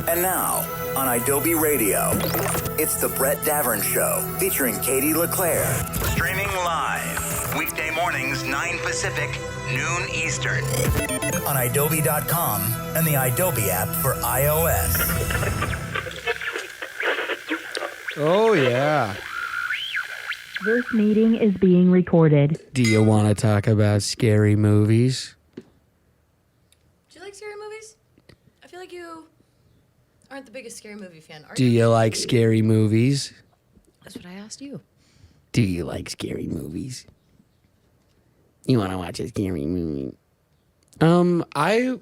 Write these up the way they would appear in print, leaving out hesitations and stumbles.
And now, on Adobe Radio, it's The Brett Davern Show, featuring Katie LeClaire. Streaming live, weekday mornings, 9 Pacific, noon Eastern. On Adobe.com and the Adobe app for iOS. Oh, yeah. This meeting is being recorded. Do you want to talk about scary movies? Do you like scary movies? I feel like you aren't the biggest scary movie fan, are Do you? you like scary movies? That's what I asked you. Do you like scary movies? You want to watch a scary movie? I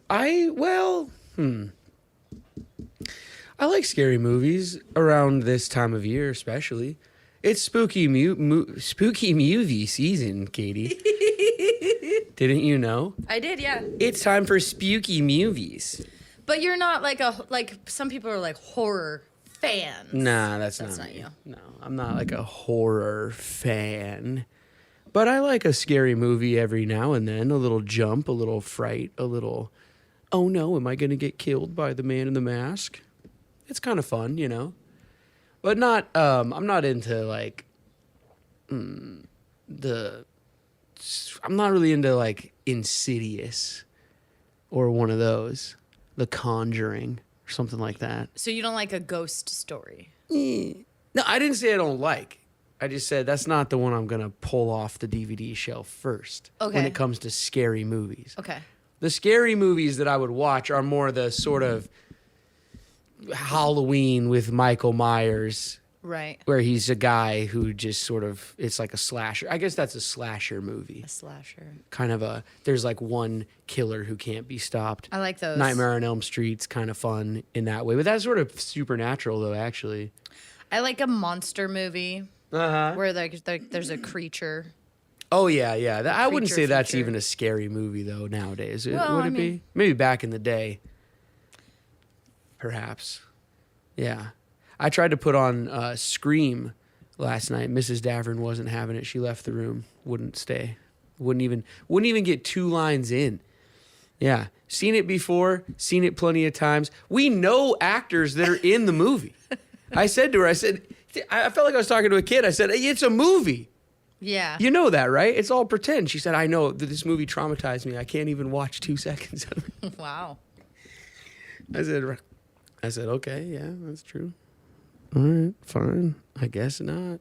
like scary movies around this time of year, especially. It's spooky movie season, Katie. Didn't you know? I did, yeah. It's time for spooky movies. But you're not like some people are like horror fans. Nah, that's not me. you. No, I'm not like a horror fan. But I like a scary movie every now and then. A little jump, a little fright, a little, oh no, am I going to get killed by the man in the mask? It's kind of fun, you know? But not, I'm not into like, I'm not really into like Insidious or one of those. The Conjuring or something like that. So you don't like a ghost story? No, I didn't say I don't like. I just said that's not the one I'm going to pull off the DVD shelf first when Okay. it comes to scary movies. Okay. The scary movies that I would watch are more the sort of Halloween with Michael Myers, Right. where he's a guy who just sort of, it's like a slasher. I guess that's a slasher movie. A slasher. Kind of there's like one killer who can't be stopped. I like those. Nightmare on Elm Street's kind of fun in that way. But that's sort of supernatural, though, actually. I like a monster movie Uh-huh. where there's a creature. Oh, yeah. I wouldn't Creature say that's feature. even a scary movie, though, nowadays. Well, Would I it mean- be? Maybe back in the day. Perhaps. Yeah. I tried to put on Scream last night. Mrs. Davern wasn't having it. She left the room. Wouldn't stay. Wouldn't even get 2 lines in. Yeah. Seen it before. Seen it plenty of times. We know actors that are in the movie. I said to her, I felt like I was talking to a kid. I said, it's a movie. Yeah. You know that, right? It's all pretend. She said, I know that this movie traumatized me. I can't even watch 2 seconds of it. Wow. I said, okay, yeah, that's true. All right, fine. I guess not.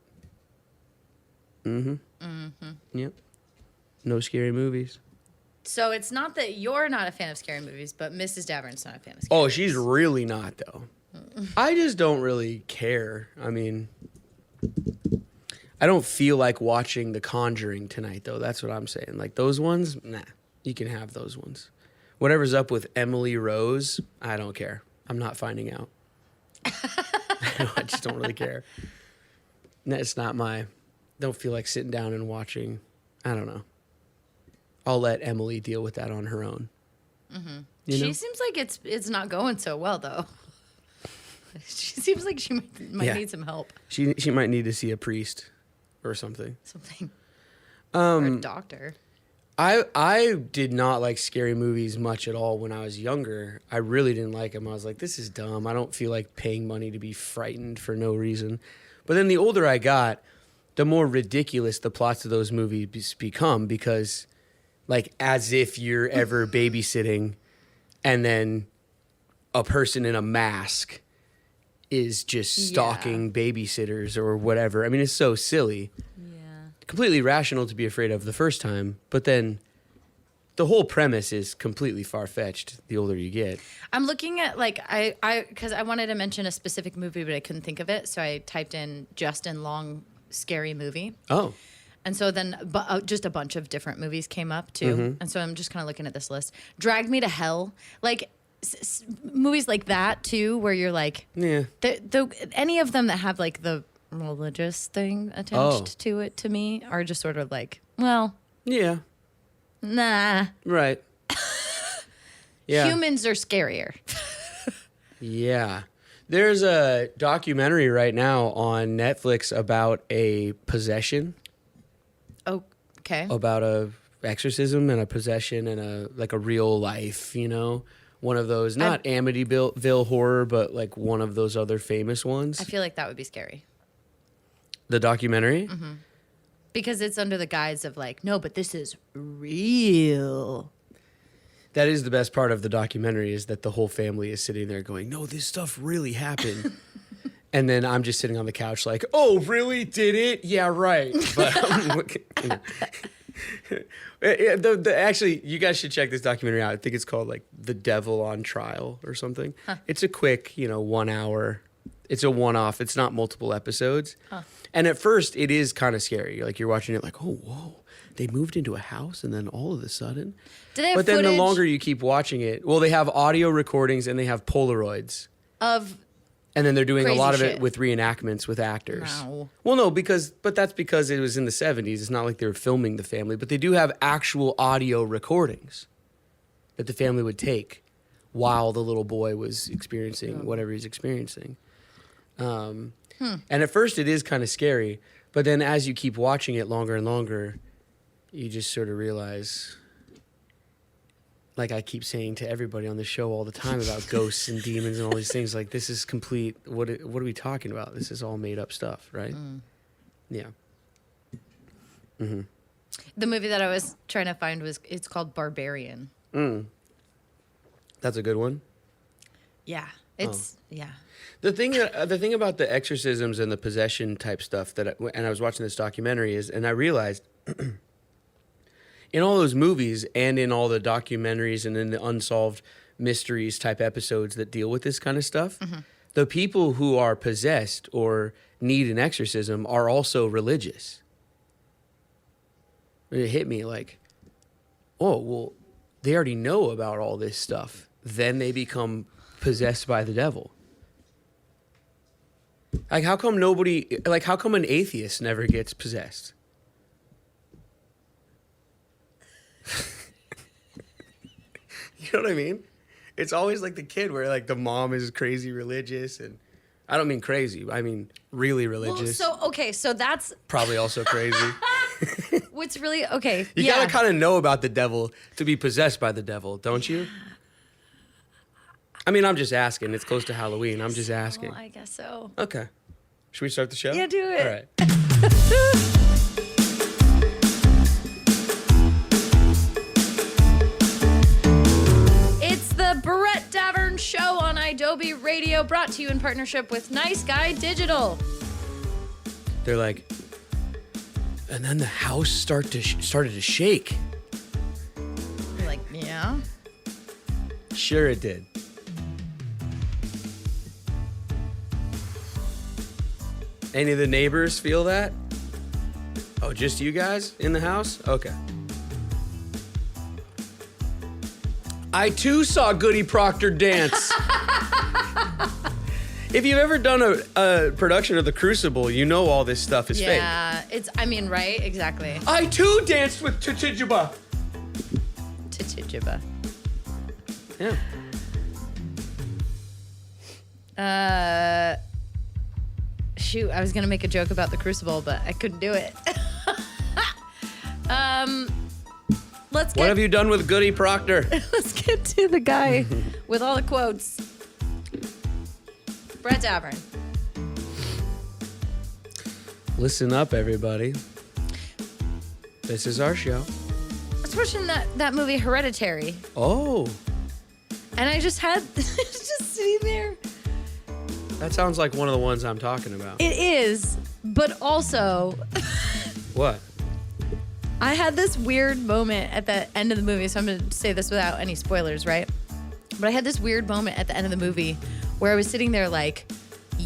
Yep. No scary movies. So it's not that you're not a fan of scary movies, but Mrs. Davern's not a fan of scary Oh, movies. she's really not, though. I just don't really care. I mean, I don't feel like watching The Conjuring tonight, though. That's what I'm saying. Like, those ones, nah, you can have those ones. Whatever's up with Emily Rose, I don't care. I'm not finding out. I just don't really care. It's not don't feel like sitting down and watching. I don't know. I'll let Emily deal with that on her own. Mm-hmm. You know? She seems like it's not going so well, though. She seems like she might Yeah. need some help. She might need to see a priest or something. Something. Or a doctor. I did not like scary movies much at all when I was younger. I really didn't like them. I was like, this is dumb. I don't feel like paying money to be frightened for no reason. But then the older I got, the more ridiculous the plots of those movies become, because like as if you're ever babysitting and then a person in a mask is just stalking babysitters or whatever. I mean, it's so silly. Completely rational to be afraid of the first time, but then the whole premise is completely far-fetched the older you get. I'm looking at because I wanted to mention a specific movie, but I couldn't think of it, so I typed in Justin Long scary movie. Oh. And so then just a bunch of different movies came up too. And so I'm just kind of looking at this list. Drag Me to Hell. Like movies like that too, where you're like, Yeah. any of them that have like the religious thing attached to it to me are just sort of like, well, Yeah. nah. Right. Yeah. Humans are scarier. Yeah. There's a documentary right now on Netflix about a possession, Okay. about a exorcism and a possession and a real life, one of those, not Amityville horror, but like one of those other famous ones. I feel like that would be scary. The documentary? Because it's under the guise of like, no, but this is real. That is the best part of the documentary, is that the whole family is sitting there going, no, this stuff really happened. And then I'm just sitting on the couch like, oh, really? Did it? Yeah, right. But actually, you guys should check this documentary out. I think it's called like The Devil on Trial or something. It's a quick, 1 hour. It's a one-off. It's not multiple episodes. And at first, it is kind of scary. Like you're watching it like, oh, whoa. They moved into a house and then all of a sudden. Do they have but then footage the longer you keep watching it, well, they have audio recordings and they have Polaroids. of And then they're doing a Crazy lot of shit. it with reenactments with actors. Wow. Well, no, but that's because it was in the 70s. It's not like they were filming the family, but they do have actual audio recordings that the family would take while the little boy was experiencing whatever he's experiencing. And at first it is kind of scary, but then as you keep watching it longer and longer, you just sort of realize, like I keep saying to everybody on the show all the time about ghosts and demons and all these things, like this is complete, what are we talking about? This is all made up stuff, right? Yeah. the movie that I was trying to find it's called Barbarian. That's a good one. Yeah. It's yeah. The thing about the exorcisms and the possession type stuff and I was watching this documentary and I realized in all those movies and in all the documentaries and in the unsolved mysteries type episodes that deal with this kind of stuff, the people who are possessed or need an exorcism are also religious. It hit me like, oh, well, they already know about all this stuff. Then they become possessed by the devil. Like, how come an atheist never gets possessed? You know what I mean? It's always like the kid where like the mom is crazy religious, and I don't mean crazy, I mean really religious. Well, so that's Probably also crazy. what's really okay. You gotta kind of know about the devil to be possessed by the devil, don't you? I mean, I'm just asking. It's close to Halloween. I'm just asking. I guess so. Okay. Should we start the show? Yeah, do it. All right. It's the Brett Davern Show on Adobe Radio, brought to you in partnership with Nice Guy Digital. They're like, and then the house started to shake. You're like, yeah. Sure it did. Any of the neighbors feel that? Oh, just you guys in the house? Okay. I too saw Goody Proctor dance. If you've ever done a production of The Crucible, you know all this stuff is fake. Yeah, right? Exactly. I too danced with Tituba. Tituba. Yeah. Shoot, I was gonna make a joke about The Crucible, but I couldn't do it. Let's What have you done with Goody Proctor? Let's get to the guy with all the quotes. Brett Davern. Listen up, everybody. This is our show. I was watching that movie Hereditary, Oh, and I just had just sitting there. that sounds like one of the ones I'm talking about. It is, but also What? I had this weird moment at the end of the movie, so I'm going to say this without any spoilers, right? But I had this weird moment at the end of the movie where I was sitting there like,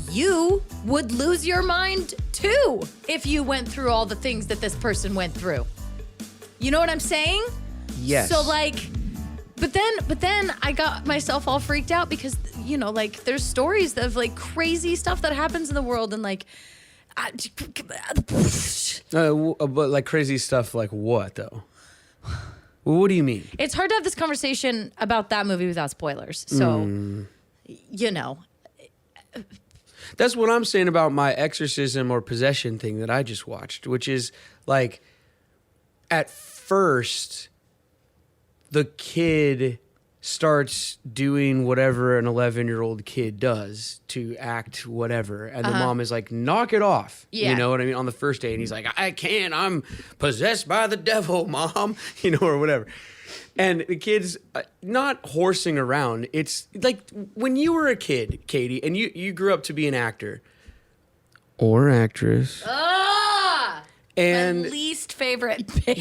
you would lose your mind too if you went through all the things that this person went through. You know what I'm saying? Yes. So like, but then I got myself all freaked out because, like there's stories of like crazy stuff that happens in the world and like, But like crazy stuff like what, though? Well, what do you mean? it's hard to have this conversation about that movie without spoilers. So, That's what I'm saying about my exorcism or possession thing that I just watched, which is like, at first, the kid starts doing whatever an 11-year-old kid does to act whatever, and the mom is like, knock it off. Yeah. You know what I mean? On the first day, and he's like, I can't, I'm possessed by the devil, mom, you know, or whatever. And the kid's not horsing around. It's like when you were a kid, Katie, and you grew up to be an actor or actress. And my least favorite bit.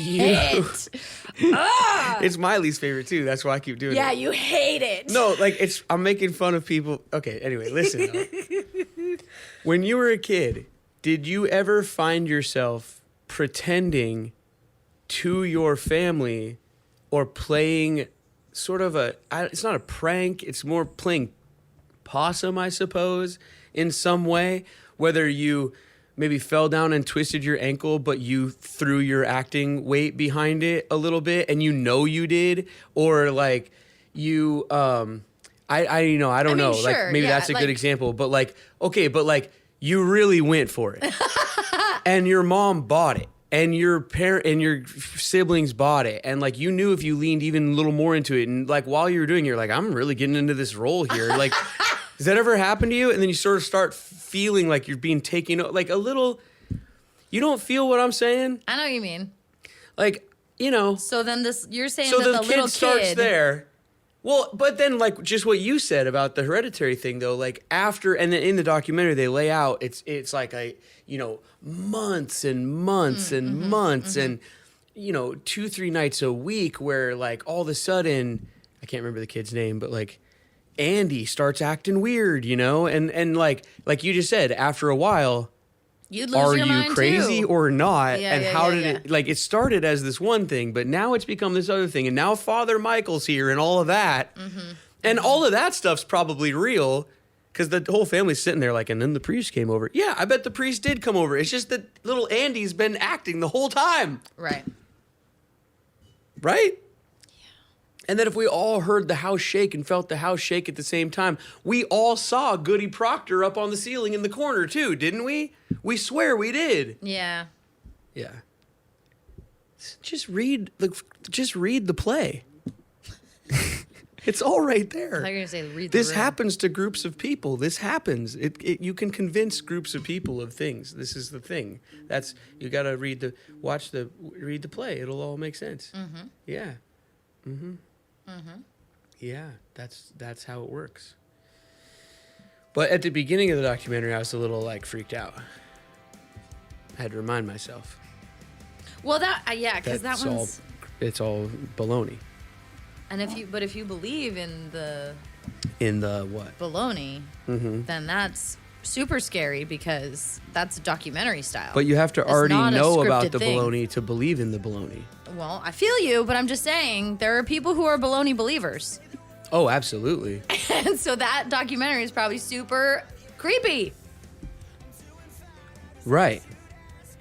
It's my least favorite too. That's why I keep doing it. Yeah, you hate it. No, like I'm making fun of people. Okay, anyway, listen. When you were a kid, did you ever find yourself pretending to your family or playing sort of it's not a prank, it's more playing possum, I suppose, in some way, whether you maybe fell down and twisted your ankle, but you threw your acting weight behind it a little bit, and you did, or like you, I don't know, sure, like maybe yeah, that's a like, good example, but like, okay, but like you really went for it, and your mom bought it, and your parent and your siblings bought it, and like you knew if you leaned even a little more into it, and like while you were doing it, you're like, I'm really getting into this role here, like. Does that ever happen to you? And then you sort of start feeling like you're being taken, like a little, you don't feel what I'm saying? I know what you mean. Like, you know. So then you're saying So that the the little kid starts kid there. Well, but then like just what you said about the Hereditary thing though, like after, and then in the documentary they lay out, it's like months and months and months and, 2-3 nights a week where like all of a sudden, I can't remember the kid's name, but like, Andy starts acting weird, and like you just said, after a while, you'd lose are your you mind crazy too. or not? Yeah, and yeah, how yeah, did yeah. it, like, it started as this one thing, but now it's become this other thing, and now Father Michael's here and all of that, and all of that stuff's probably real, because the whole family's sitting there like, and then the priest came over. Yeah, I bet the priest did come over. It's just that little Andy's been acting the whole time, Right. right? And then if we all heard the house shake and felt the house shake at the same time, we all saw Goody Proctor up on the ceiling in the corner too, didn't we? We swear we did. Yeah. Yeah. Just read the play. It's all right there. I thought you were gonna say read the This room. happens to groups of people. This happens. You can convince groups of people of things. This is the thing. You got to read the play. It'll all make sense. Mm-hmm. Yeah. Mm-hmm. Mm-hmm. Yeah, that's how it works. But at the beginning of the documentary, I was a little like freaked out. I had to remind myself. Well, because that one's. It's all baloney. And if you believe in the What? baloney, then that's super scary because that's documentary style. But you have to It's already not a know about scripted the thing. baloney to believe in the baloney. Well, I feel you, but I'm just saying there are people who are baloney believers. Oh, absolutely. And so that documentary is probably super creepy. Right.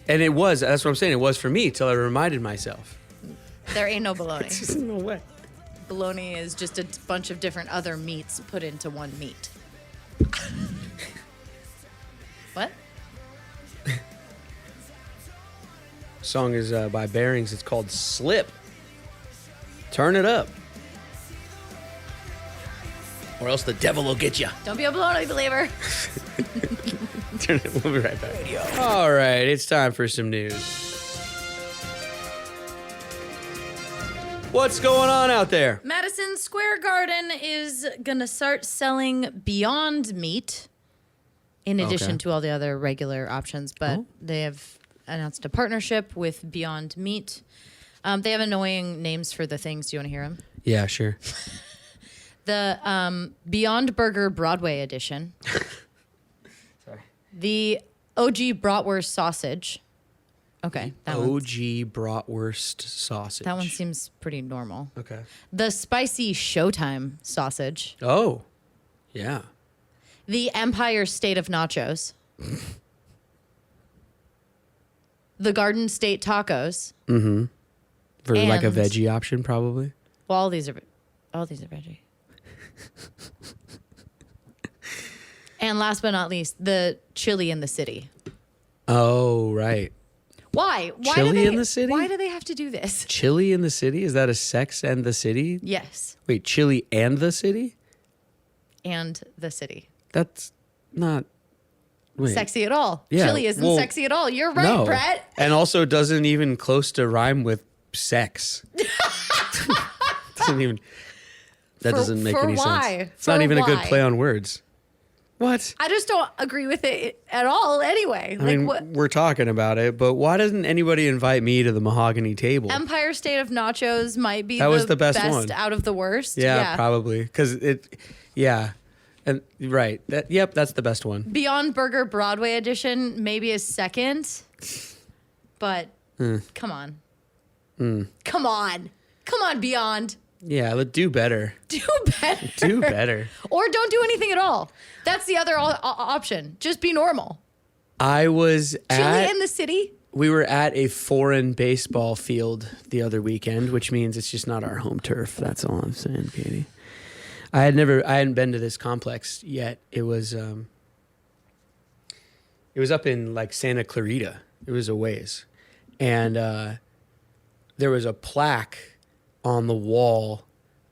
And it was, that's what I'm saying, it was for me till I reminded myself. There ain't no baloney. There's no way. Baloney is just a bunch of different other meats put into one meat. What? Song is by Bearings. It's called Slip. Turn it up. Or else the devil will get you. Don't be a baloney believer. We'll be right back. All right, it's time for some news. What's going on out there? Madison Square Garden is going to start selling Beyond Meat in addition Okay. to all the other regular options, but they have announced a partnership with Beyond Meat. They have annoying names for the things. Do you want to hear them? Yeah, sure. The Beyond Burger Broadway edition. Sorry. The OG Bratwurst sausage. Okay, that one. OG Bratwurst sausage. That one seems pretty normal. Okay. The spicy Showtime sausage. Oh, yeah. The Empire State of Nachos. The Garden State Tacos. For like a And- veggie option, probably. Well, all these are veggie. And last but not least, the chili in the city. Oh, right. Why? Why Chili do they, in the City? Why do they have to do this? Chili in the City? Is that a Sex and the City? Yes, Wait, Chili and the City? and the city. That's not wait. Sexy at all. Yeah, Chili isn't well, sexy at all. You're right, No. Brett. And also doesn't even close to rhyme with sex. That doesn't make for any why? sense. It's For not even a good why? play on words. What? I just don't agree with it at all anyway. I mean, we're talking about it, but why doesn't anybody invite me to the mahogany table? Empire State of Nachos might be That was the best one. out of the worst. Yeah, probably. Because and right. Yep, that's the best one. Beyond Burger Broadway edition maybe is second, but come on. Come on, Beyond. Yeah, let's do better. Do better. Do better. Or don't do anything at all. That's the other option. Just be normal. I was Chili in the City. We were at a foreign baseball field the other weekend, which means it's just not our home turf. That's all I'm saying, Katie. I hadn't been to this complex yet. It was up in like Santa Clarita. It was a ways. And there was a plaque on the wall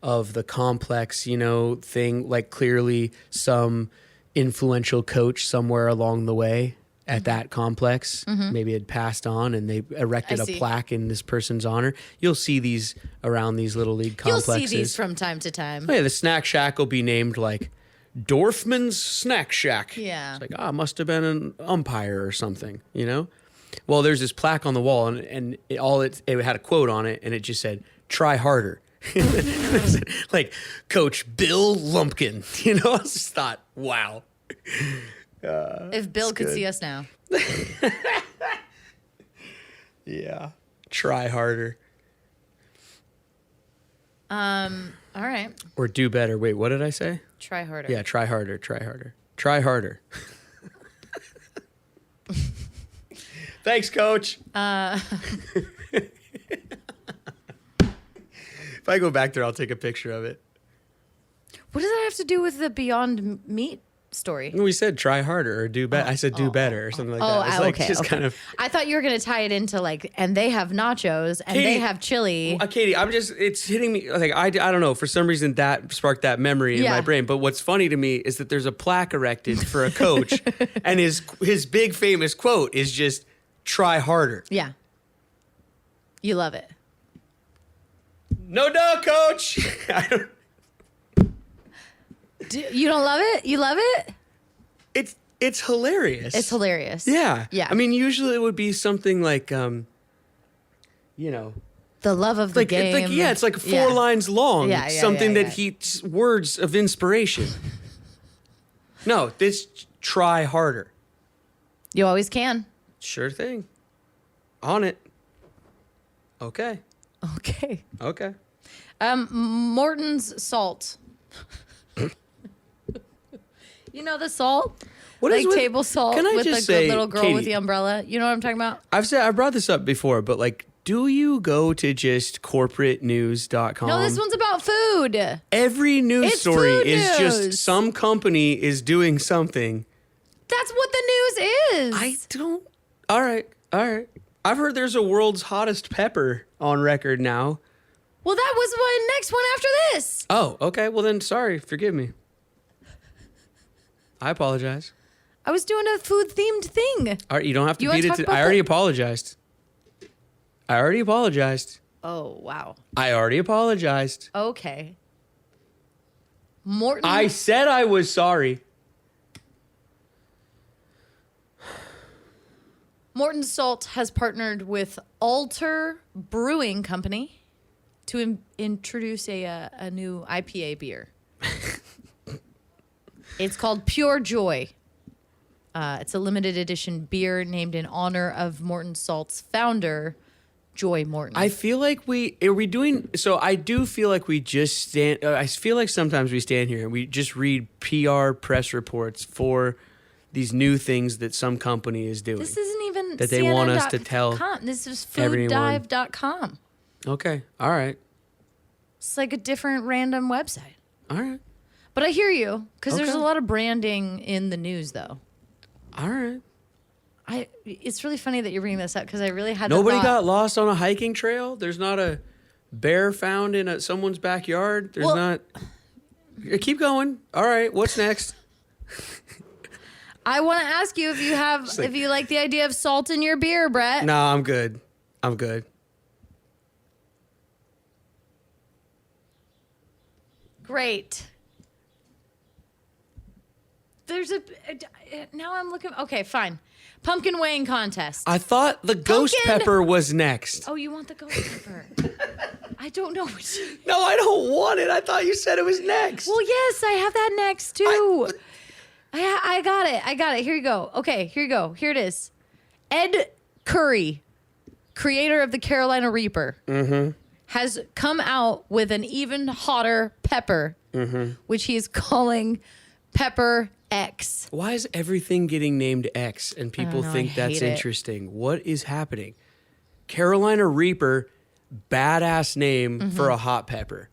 of the complex, thing, like clearly some influential coach somewhere along the way at that complex maybe had passed on and they erected a plaque in this person's honor. You'll see these around these little league complexes. You'll see these from time to time. Oh, yeah, the snack shack will be named like Dorfman's Snack Shack. Yeah. It's like, must have been an umpire or something, Well, there's this plaque on the wall and it had a quote on it and it just said, "Try harder." Like Coach Bill Lumpkin, I just thought, wow. If Bill could see us now. Yeah. Try harder. All right. Or do better. Wait, what did I say? Try harder. Yeah, try harder, try harder. Try harder. Thanks, Coach. If I go back there, I'll take a picture of it. What does that have to do with the Beyond Meat story? We said try harder or do better. I said do better or something like that. It's like just kind of. I thought you were going to tie it into like, and they have nachos and they have chili. Katie, it's hitting me. Like, I don't know. For some reason, that sparked that memory in my brain. But what's funny to me is that there's a plaque erected for a coach and his big famous quote is just try harder. Yeah. You love it. No, Coach. I don't. You don't love it? You love it? It's hilarious. It's hilarious. Yeah. Yeah. I mean, usually it would be something like, the love of the game. It's like 4 lines long. Yeah, something that words of inspiration. No, this try harder. You always can. Sure thing. On it. Okay. Okay. Morton's salt. You know the salt? What like is with, table salt can I with just the say, little girl Katie, with the umbrella. You know what I'm talking about? I brought this up before, but like, do you go to just corporatenews.com? No, this one's about food. Every news It's story food is news. just some company is doing something. That's what the news is. I don't. All right. I've heard there's a world's hottest pepper on record now. Well, that was my next one after this. Oh, okay. Well, then, sorry. Forgive me. I apologize. I was doing a food-themed thing. All right, you don't have to You wanna beat it. talk about I already apologized. Oh, wow. I already apologized. Okay. Morton. I said I was sorry. Morton Salt has partnered with Alter Brewing Company to introduce a new IPA beer. It's called Pure Joy. It's a limited edition beer named in honor of Morton Salt's founder, Joy Morton. I feel like I do feel like we just stand. I feel like sometimes we stand here and we just read PR press reports for these new things that some company is doing. This isn't even that they want us to tell. This is everyone. fooddive.com. Okay. All right. It's like a different random website. All right. But I hear you, because there's Okay. a lot of branding in the news, though. All right. It's really funny that you're bringing this up because I really had Nobody the thought, got lost on a hiking trail? There's not a bear found in someone's backyard? There's not... Keep going. All right, what's next? I want to ask you if you like the idea of salt in your beer, Brett. No, I'm good. I'm good. Great. There's now I'm looking. Okay, fine. Pumpkin weighing contest. I thought the ghost Pumpkin! pepper was next. Oh, you want the ghost pepper? I don't know. No, I don't want it. I thought you said it was next. Well, yes, I have that next too. I got it. I got it. Here you go. Okay, here you go. Here it is. Ed Curry, creator of the Carolina Reaper, has come out with an even hotter pepper, which he is calling Pepper X. Why is everything getting named X and people know, think I that's hate it. interesting? What is happening? Carolina Reaper, badass name for a hot pepper.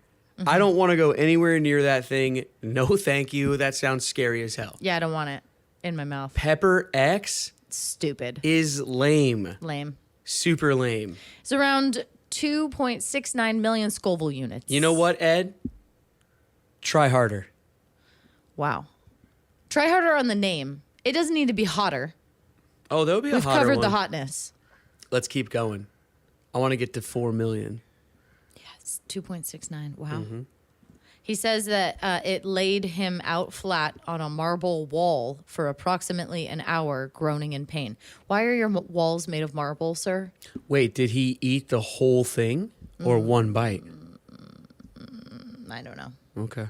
I don't want to go anywhere near that thing. No, thank you. That sounds scary as hell. Yeah, I don't want it in my mouth. Pepper X Stupid. is lame. Lame. Super lame. It's around 2.69 million Scoville units. You know what, Ed? Try harder. Wow. Try harder on the name. It doesn't need to be hotter. Oh, there'll be a We've hotter covered one. the hotness. Let's keep going. I want to get to 4 million. Yeah, it's 2.69. Wow. He says that it laid him out flat on a marble wall for approximately an hour, groaning in pain. Why are your walls made of marble, sir? Wait, did he eat the whole thing or one bite? I don't know. Okay.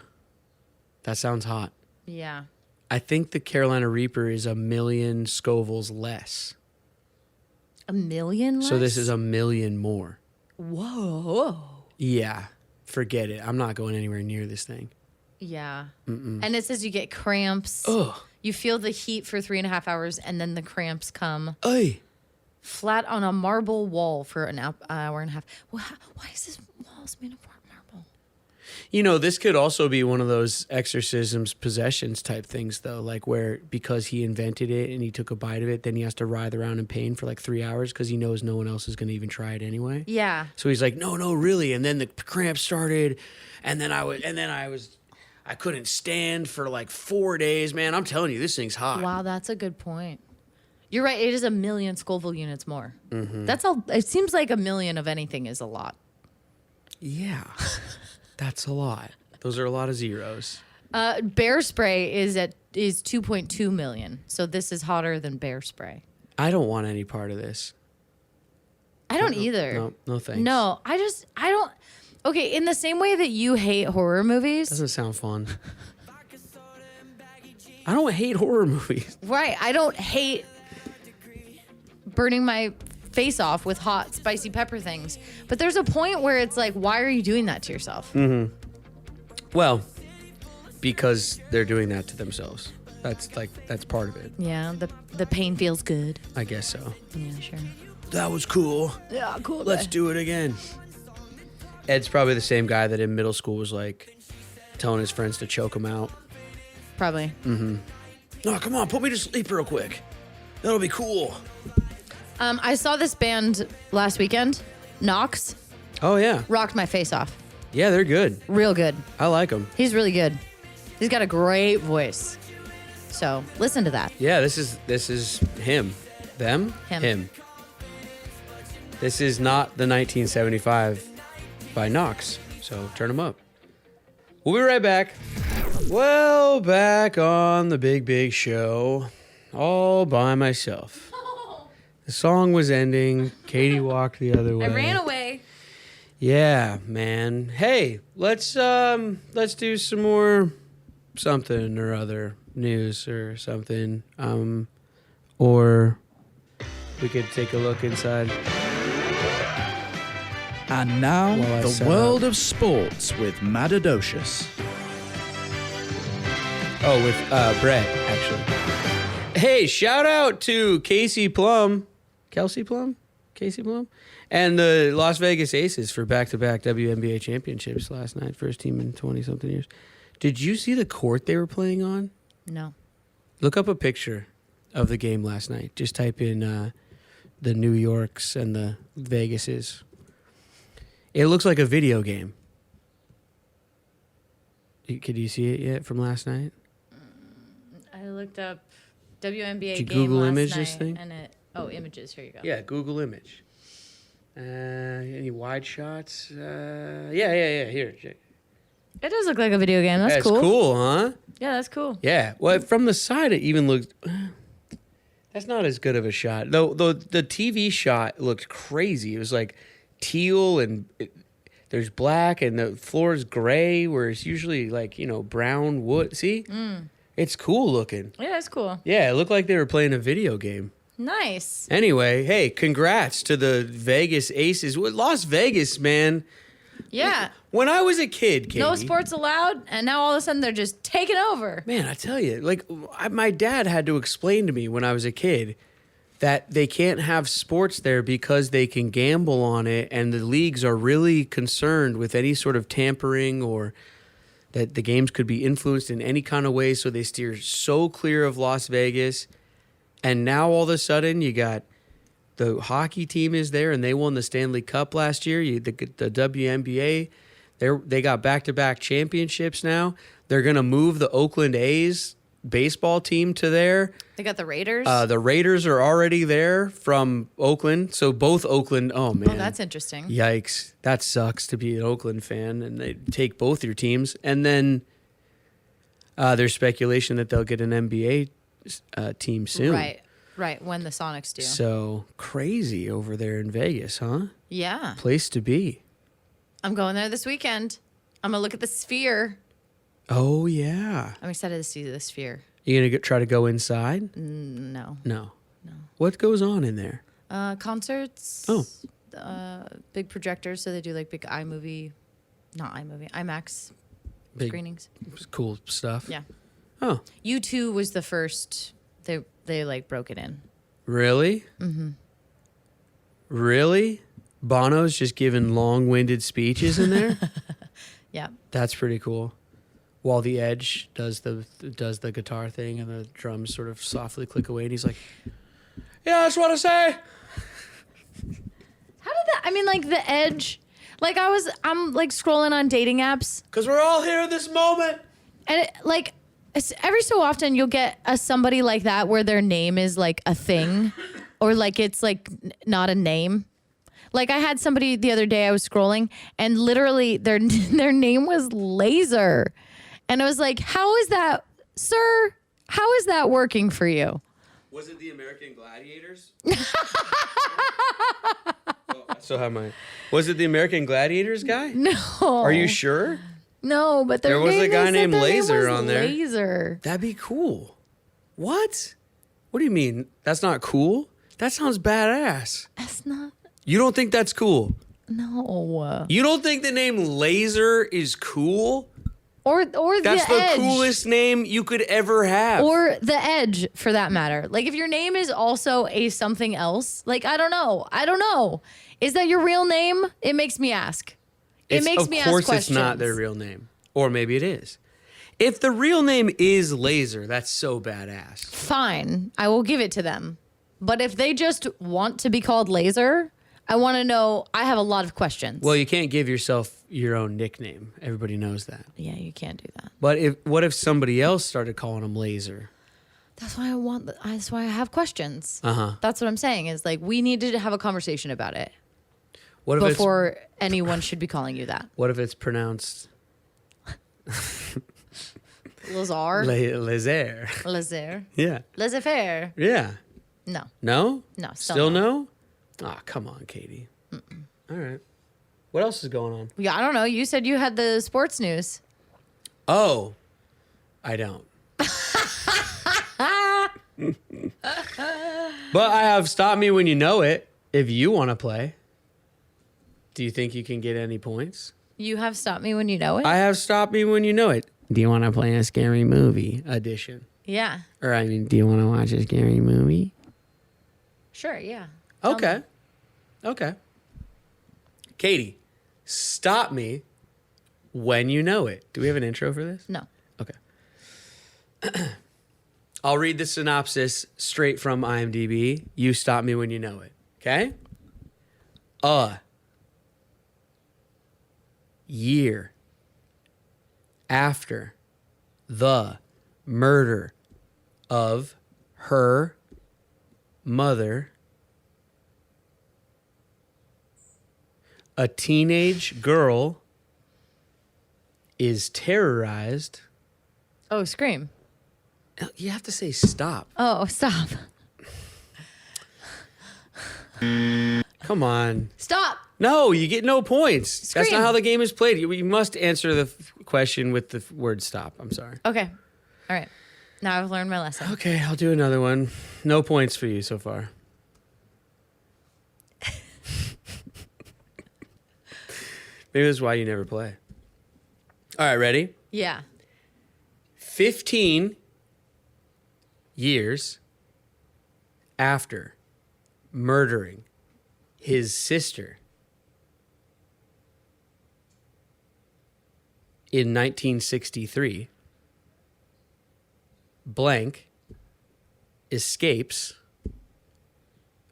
That sounds hot. Yeah. I think the Carolina Reaper is 1 million Scovilles less. 1 million less? So this is 1 million more. Whoa. Yeah. Forget it. I'm not going anywhere near this thing. Yeah. And it says you get cramps. Ugh. You feel the heat for 3.5 hours, and then the cramps come. Ay. Flat on a marble wall for an hour and a half. Well, why is this walls made of marble? You know, this could also be one of those exorcisms, possessions type things, though, like where because he invented it and he took a bite of it, then he has to writhe around in pain for like 3 hours because he knows no one else is going to even try it anyway. Yeah. So he's like, no, really. And then the cramps started, and then I couldn't stand for like 4 days, man. I'm telling you, this thing's hot. Wow, that's a good point. You're right. It is 1 million Scoville units more. That's all. It seems like 1 million of anything is a lot. Yeah, that's a lot. Those are a lot of zeros. Bear spray is 2.2 million. So this is hotter than bear spray. I don't want any part of this. I don't either. No thanks. No, I don't. Okay, in the same way that you hate horror movies, Doesn't sound fun. I don't hate horror movies. right? I don't hate burning my face off with hot, spicy pepper things. But there's a point where it's like, why are you doing that to yourself? Well, because they're doing that to themselves. That's part of it. Yeah, the pain feels good. I guess so. Yeah, sure. That was cool. Yeah, cool. Let's do it again. Ed's probably the same guy that in middle school was like telling his friends to choke him out. Probably. No, come on, put me to sleep real quick. That'll be cool. I saw this band last weekend, Knox. Oh, yeah. Rocked my face off. Yeah, they're good. Real good. I like them. He's really good. He's got a great voice. So listen to that. Yeah, this is him. Them? Him. This is not the 1975 by Knox. So turn them up. We'll be right back. Well, back on the big show, all by myself. The song was ending. Katie walked the other way. I ran away. Yeah, man. Hey, let's do some more something or other news or something. Or we could take a look inside. And now, While I the set world up. of sports with Madadocious. Oh, with Brett, actually. Hey, shout out to Kelsey Plum, and the Las Vegas Aces for back-to-back WNBA championships last night. First team in 20-something years. Did you see the court they were playing on? No. Look up a picture. of the game last night. Just type in the New Yorks and the Vegases. It looks like a video game. Could you see it yet from last night? I looked up WNBA Did you game Google last image night, this thing? and images. Here you go. Yeah, Google image. Any wide shots? Yeah. Here, check. It does look like a video game. That's That's cool. cool, huh? Yeah, that's cool. Yeah. Well, from the side, it even looks. That's not as good of a shot. Though the TV shot looked crazy. It was like teal and there's black and the floor is gray, where it's usually like, brown wood. See? It's cool looking. Yeah, that's cool. Yeah, it looked like they were playing a video game. Nice. Anyway, hey, congrats to the Vegas Aces. Las Vegas, man. Yeah. When I was a kid, Katie, No sports allowed, and now all of a sudden they're just taking over. man, I tell you, my dad had to explain to me when I was a kid that they can't have sports there because they can gamble on it, and the leagues are really concerned with any sort of tampering or that the games could be influenced in any kind of way, so they steer so clear of Las Vegas. And now all of a sudden you got the hockey team is there, and they won the Stanley Cup last year. The WNBA, they got back-to-back championships now. They're going to move the Oakland A's baseball team to there. They got the Raiders. The Raiders are already there from Oakland. So both Oakland, oh man. Oh, that's interesting. Yikes. That sucks to be an Oakland fan, and they take both your teams. And then there's speculation that they'll get an NBA team soon. Right. When the Sonics do. So crazy over there in Vegas, huh? Yeah. Place to be. I'm going there this weekend. I'm going to look at the Sphere. Oh, yeah. I'm excited to see the Sphere. You going to try to go inside? No. No. What goes on in there? Concerts. Oh. Big projectors. So they do like big IMAX Big, screenings. cool stuff. Yeah. Oh, U2 was the first. They like broke it in. really? Mm-hmm. Really? Bono's just giving long-winded speeches in there? Yeah. That's pretty cool. While the Edge does the guitar thing and the drums sort of softly click away, and he's like, "Yeah, I just want to say." How did that? I mean, like the Edge. Like I'm like scrolling on dating apps, Because we're all here in this moment. and every so often you'll get somebody like that where their name is like a thing, or like it's like not a name. Like I had somebody the other day, I was scrolling, and literally their name was Laser, and I was like, "How is that, sir? How is that working for you?" Was it the American Gladiators? So how am I? Was it the American Gladiators guy? No. Are you sure? No, but their There was a name guy is that named their name Laser was on there. Laser. That'd be cool. What? What do you mean? That's not cool? That sounds badass. That's not. You don't think that's cool? No. You don't think the name Laser is cool? Or That's the the Edge. coolest name you could ever have. Or the Edge, for that matter. Like, if your name is also a something else, like, I don't know. Is that your real name? It makes me ask. It makes me ask questions. Of course it's not their real name. Or maybe it is. If the real name is Laser, that's so badass. Fine. I will give it to them. But if they just want to be called Laser, I want to know. I have a lot of questions. Well, you can't give yourself your own nickname. Everybody knows that. Yeah, you can't do that. But what if somebody else started calling him Laser? That's why that's why I have questions. Uh-huh. That's what I'm saying is like we need to have a conversation about it What if before anyone should be calling you that. what if it's pronounced Lazar? Laser? Laser? Yeah. Laissez-faire? Yeah. No. No? No, Still no? Ah, come on, Katie. All right. What else is going on? Yeah, I don't know. You said you had the sports news. Oh, I don't. But I have Stop Me When You Know It if you want to play. Do you think you can get any points? You have Stop Me When You Know It? I have Stop Me When You Know It. Do you want to play a scary movie edition? Yeah. Or, I mean, do you want to watch a scary movie? Sure, yeah. Okay. Okay. Katie, stop me when you know it. Do we have an intro for this? No. Okay. I'll read the synopsis straight from IMDb. You stop me when you know it. Okay? A year after the murder of her mother, a teenage girl is terrorized. Oh, Scream. You have to say stop. Oh, stop. Come on. Stop. No, you get no points. That's Scream. not how the game is played. You must answer the question with the word stop. I'm sorry. Okay. All right. Now I've learned my lesson. Okay, I'll do another one. No points for you so far. Maybe that's why you never play. All right, ready? Yeah. 15 years after murdering his sister in 1963, blank escapes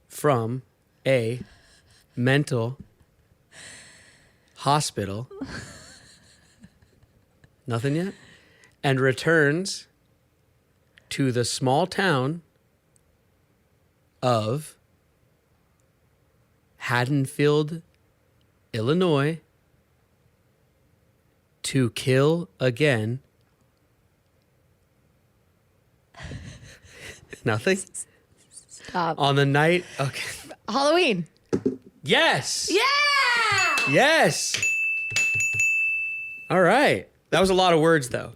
from a mental hospital. Nothing yet? And returns to the small town of Haddonfield, Illinois, to kill again. Nothing? Stop. On the night. Okay. Halloween. Yes. Yeah. Yes. All right. That was a lot of words, though.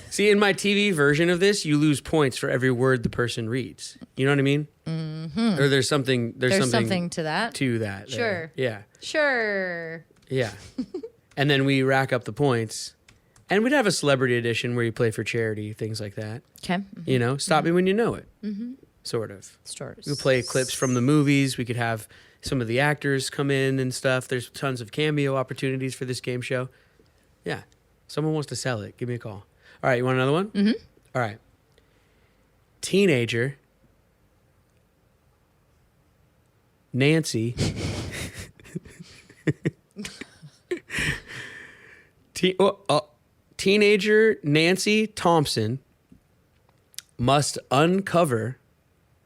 See, in my TV version of this, you lose points for every word the person reads. You know what I mean? Mm-hmm. Or there's something There's something to that. to that. there. Sure. Yeah. Sure. Yeah. And then we rack up the points. And we'd have a celebrity edition where you play for charity, things like that. Okay. You know, stop me when you know it. Mm-hmm. Sort of. Stories. We play clips from the movies. We could have some of the actors come in and stuff. There's tons of cameo opportunities for this game show. Yeah. Someone wants to sell it. Give me a call. All right. You want another one? Mm-hmm. All right. Teenager Nancy. Teenager Nancy Thompson must uncover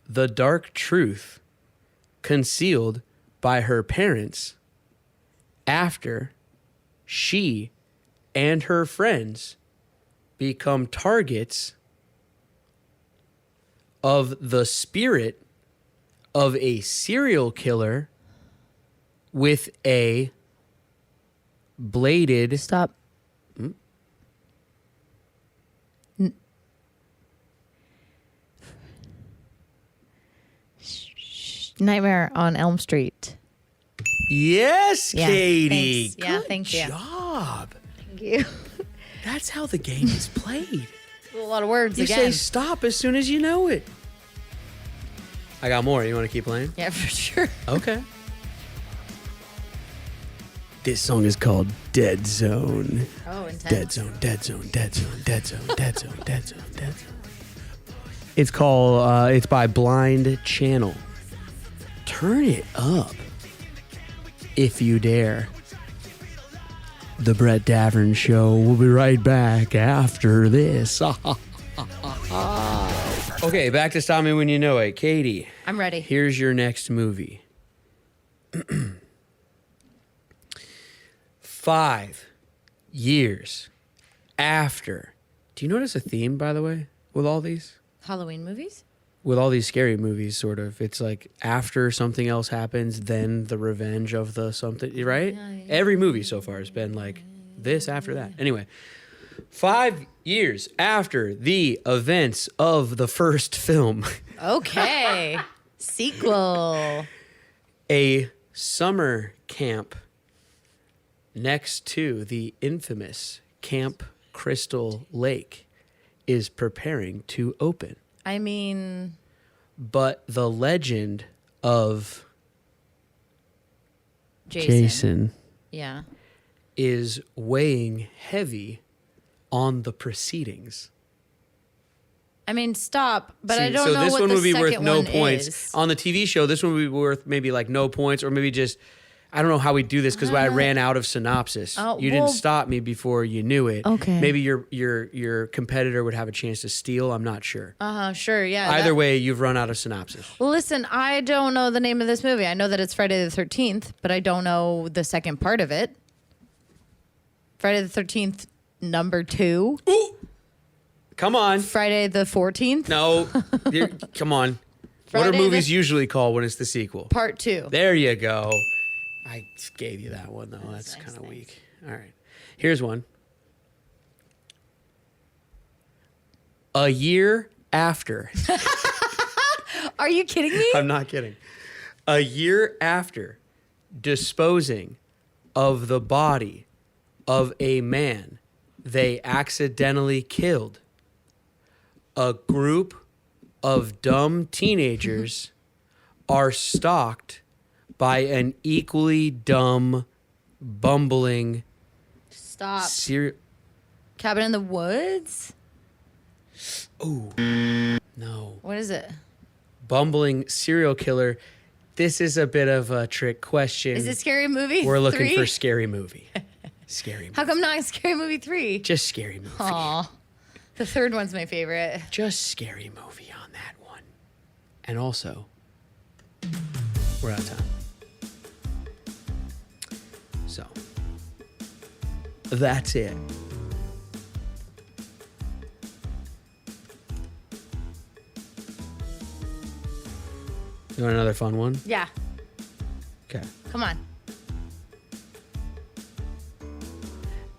the dark truth concealed by her parents after she and her friends become targets of the spirit of a serial killer with a bladed Stop. Nightmare on Elm Street. Yes, Yeah, Katie. thanks. Yeah, Good thank you. job. Thank you. That's how the game is played. A lot of words You again. say stop as soon as you know it. I got more. You want to keep playing? Yeah, for sure. Okay. This song is called Dead Zone. Oh, intense. Dead Zone, Dead Zone, Dead Zone, Dead Zone, Dead Zone, Dead Zone, Dead Zone. It's called, it's by Blind Channel. Turn it up if you dare. The Brett Davern Show will be right back after this. Okay, back to Stop Me When You Know It. Katie, I'm ready. here's your next movie. 5 years after. Do you notice a theme, by the way, with all these? Halloween movies? With all these scary movies, sort of. It's like after something else happens, then the revenge of the something, right? Every movie so far has been like this after that. Anyway, 5 years after the events of the first film, Okay. Sequel. a summer camp next to the infamous Camp Crystal Lake is preparing to open. I mean, But the legend of Jason. Yeah. is weighing heavy on the proceedings. I mean, stop. But I See, don't so know this what one the would be worth second no one points. is. On the TV show, this one would be worth maybe like no points, or maybe just, I don't know how we do this because I ran out of synopsis. Oh, You well- didn't stop me before you knew it. Okay. Maybe your competitor would have a chance to steal. I'm not sure. Sure, yeah. Either way, you've run out of synopsis. Well, listen, I don't know the name of this movie. I know that it's Friday the 13th, but I don't know the second part of it. Friday the 13th, number 2. Come on. Friday the 14th, No. Come on. What are Friday movies the- usually called when it's the sequel? part 2. There you go. I gave you that one, though. That's nice, kind of thanks. weak. All right. Here's one. A year after. Are you kidding me? I'm not kidding. A year after disposing of the body of a man they accidentally killed, a group of dumb teenagers are stalked by an equally dumb, bumbling Stop. serial. Cabin in the Woods? No. What is it? Bumbling serial killer. This is a bit of a trick question. Is it Scary Movie? We're looking 3? for Scary Movie. Scary movie. How come not Scary Movie 3? Just Scary Movie. Aw. The third one's my favorite. Just Scary Movie on that one. And also, we're out of time. So, that's it. You want another fun one? Yeah. Okay. Come on.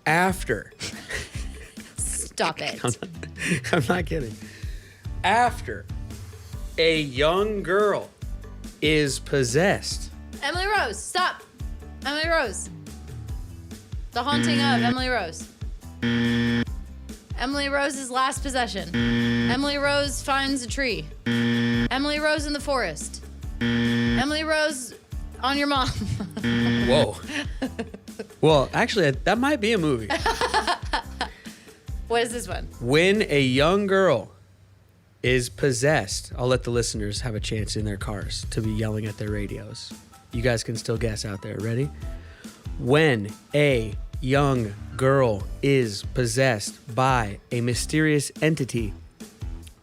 After. Stop it. I'm not kidding. After a young girl is possessed. Emily Rose, stop. Emily Rose. The Haunting of Emily Rose. Emily Rose's last possession. Emily Rose finds a tree. Emily Rose in the forest. Emily Rose on your mom. Whoa. Well, actually, that might be a movie. What is this one? When a young girl is possessed, I'll let the listeners have a chance in their cars to be yelling at their radios. You guys can still guess out there. Ready? When a young girl is possessed by a mysterious entity,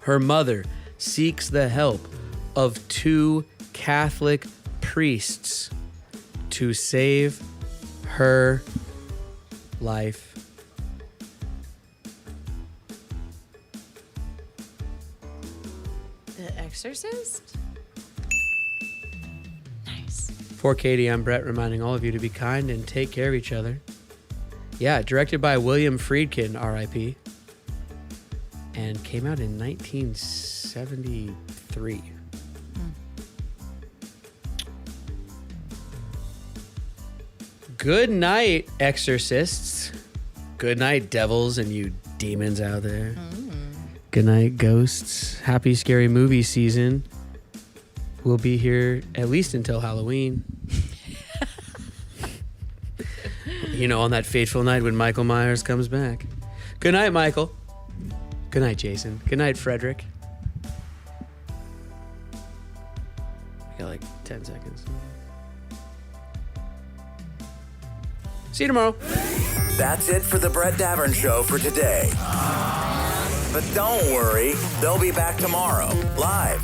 her mother seeks the help of 2 Catholic priests to save her life. The Exorcist? Nice. For Katie, I'm Brett, reminding all of you to be kind and take care of each other. Yeah, directed by William Friedkin, R.I.P. And came out in 1973. Good night, exorcists. Good night, devils and you demons out there. Good night, ghosts. Happy Scary Movie season. We'll be here at least until Halloween. You know, on that fateful night when Michael Myers comes back. Good night, Michael. Good night, Jason. Good night, Frederick. I got like 10 seconds. See you tomorrow. That's it for the Brett Davern Show for today. But don't worry, they'll be back tomorrow, live,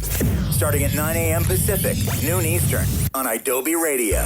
starting at 9 a.m. Pacific, noon Eastern, on Adobe Radio.